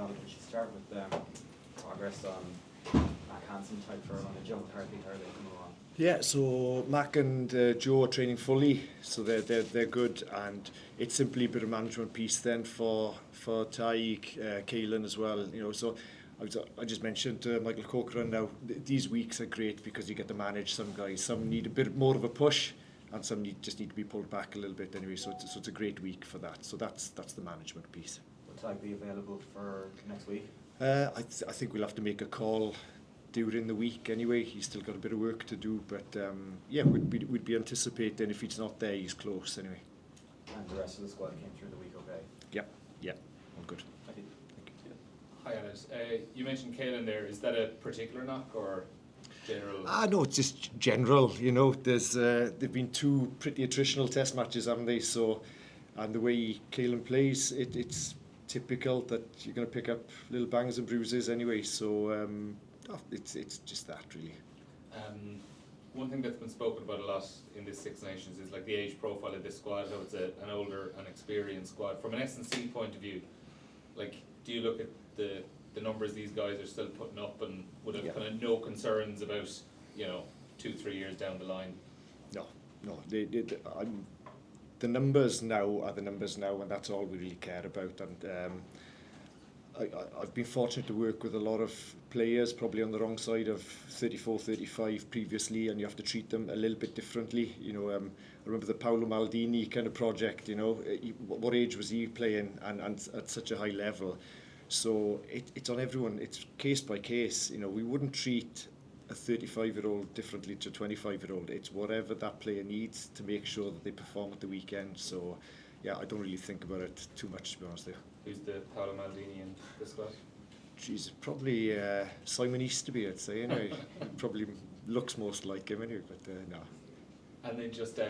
Noel, we should start with progress on Mac Hansen type furlong and Joe Hartley come along. Yeah, so Mac and Joe are training fully, so they're good, and it's simply a bit of management piece then for Ty, Caelan as well. You know, so I just mentioned Michael Corcoran now. These weeks are great because you get to manage some guys. Some need a bit more of a push, and some just need to be pulled back a little bit anyway. So it's a great week for that. So that's the management piece. Will Ty be available for next week? I think we'll have to make a call during the week anyway. He's still got a bit of work to do, but yeah, we'd be anticipating if he's not there, he's close anyway. And the rest of the squad came through the week okay? Yeah, all good. Thank you. Hi Alex, you mentioned Caelan there. Is that a particular knock or general? No, it's just general. You know, they've been two pretty attritional test matches, haven't they? So, and the way Caelan plays, it's typical that you're going to pick up little bangs and bruises anyway. So it's just that really. One thing that's been spoken about a lot in this Six Nations is like the age profile of this squad, how it's an older and experienced squad. From an S&C point of view, like, do you look at the numbers these guys are still putting up and would have kind of no concerns about, 2-3 years down the line? No. The numbers now are the numbers now, and that's all we really care about. And I've been fortunate to work with a lot of players probably on the wrong side of 34, 35 previously, and you have to treat them a little bit differently. I remember the Paolo Maldini kind of project, what age was he playing and at such a high level? So it's on everyone, it's case by case. We wouldn't treat a 35-year-old differently to a 25-year-old. It's whatever that player needs to make sure that they perform at the weekend. So yeah, I don't really think about it too much, to be honest there. Who's the Paolo Maldini in this squad? Jeez, probably Simon Easterby, I'd say. Anyway, probably looks most like him anyway, but no. And then just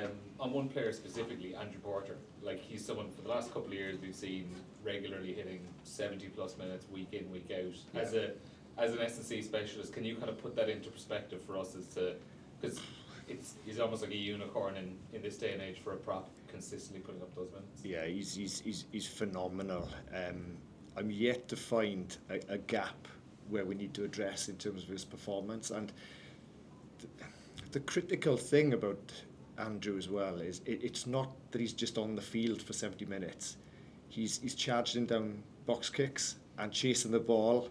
on one player specifically, Andrew Porter. Like, he's someone for the last couple of years we've seen regularly hitting 70 plus minutes week in, week out. Yeah. As an S&C specialist, can you kind of put that into perspective for us as to, because he's almost like a unicorn in this day and age for a prop consistently putting up those minutes? Yeah, he's phenomenal. I'm yet to find a gap where we need to address in terms of his performance. And the critical thing about Andrew as well is it's not that he's just on the field for 70 minutes. He's charging down box kicks and chasing the ball.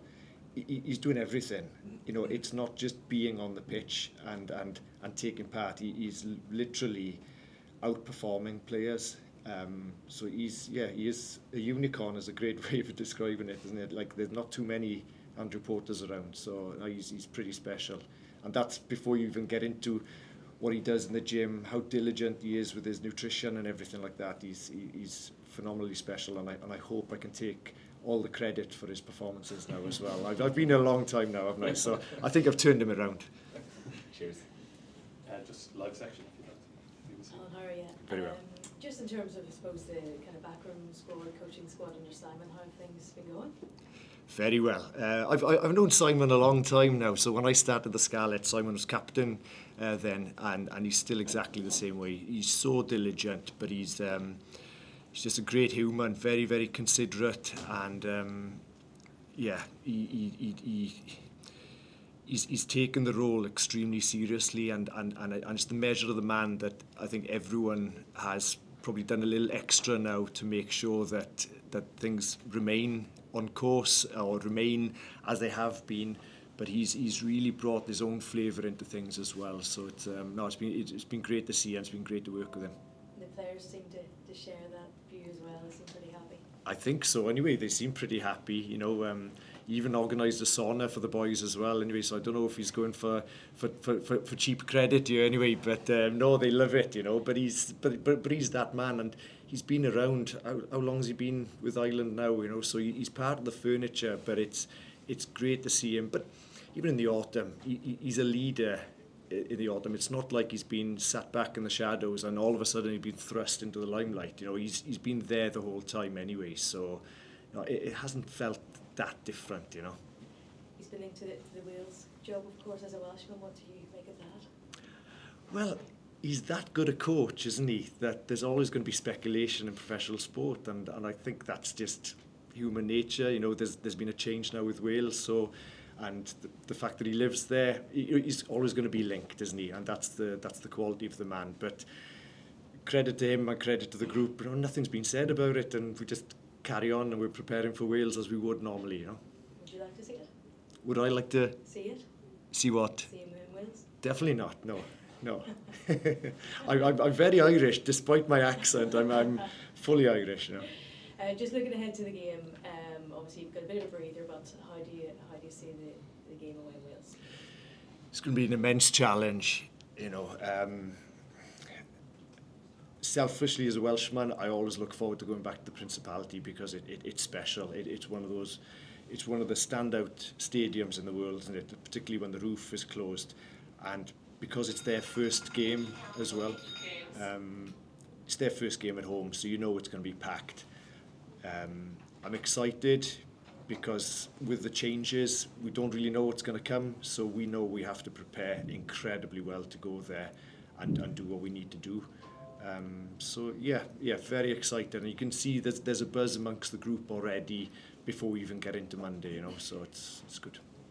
He's doing everything. It's not just being on the pitch and taking part. He's literally outperforming players. So he is a unicorn is a great way of describing it, isn't it? Like, there's not too many Andrew Porters around, so he's pretty special. And that's before you even get into what he does in the gym, how diligent he is with his nutrition and everything like that. He's phenomenally special, and I hope I can take all the credit for his performances now as well. I've been here a long time now, haven't I? So I think I've turned him around. Cheers. Just live section, if you'd like to. How are you? Very well. Just in terms of, I suppose, the kind of backroom squad, coaching squad under Simon, how have things been going? Very well. I've known Simon a long time now, so when I started the Scarlet, Simon was captain then, and he's still exactly the same way. He's so diligent, but he's just a great human, very, very considerate, and he's taken the role extremely seriously, and it's the measure of the man that I think everyone has probably done a little extra now to make sure that things remain on course or remain as they have been. But he's really brought his own flavour into things as well. So it's been great to see, and it's been great to work with him. The players seem to share that view as well. They seem pretty happy. I think so. Anyway, they seem pretty happy. He even organised a sauna for the boys as well. Anyway, so I don't know if he's going for cheap credit here. Anyway, but no, they love it. But he's that man, and he's been around. How long has he been with Ireland now? So he's part of the furniture. But it's great to see him. But even in the autumn, he's a leader. In the autumn, it's not like he's been sat back in the shadows and all of a sudden he's been thrust into the limelight. He's been there the whole time anyway. So it hasn't felt that different. He's been linked to the Wales job, of course, as a Welshman. What do you make of that? Well, he's that good a coach, isn't he? That there's always going to be speculation in professional sport, and I think that's just human nature. You know, there's been a change now with Wales, so, and the fact that he lives there, he's always going to be linked, isn't he? And that's the quality of the man. But credit to him and credit to the group. You know, nothing's been said about it, and we just carry on and we're preparing for Wales as we would normally. You know. Would you like to see it? Would I like to See it? see what? See him in Wales? Definitely not. No. I'm very Irish, despite my accent. I'm fully Irish. You know. Just looking ahead to the game, obviously you've got a bit of a breather, but how do you see the game away in Wales? It's going to be an immense challenge. You know. Selfishly, as a Welshman, I always look forward to going back to the Principality because it's special. It's one of those. It's one of the standout stadiums in the world, isn't it? Particularly when the roof is closed, and because it's their first game as well. It's their first game at home, so you know it's going to be packed. I'm excited because with the changes, we don't really know what's going to come, so we know we have to prepare incredibly well to go there and do what we need to do. So yeah, very excited, and you can see there's a buzz amongst the group already before we even get into Monday, you know. So it's good.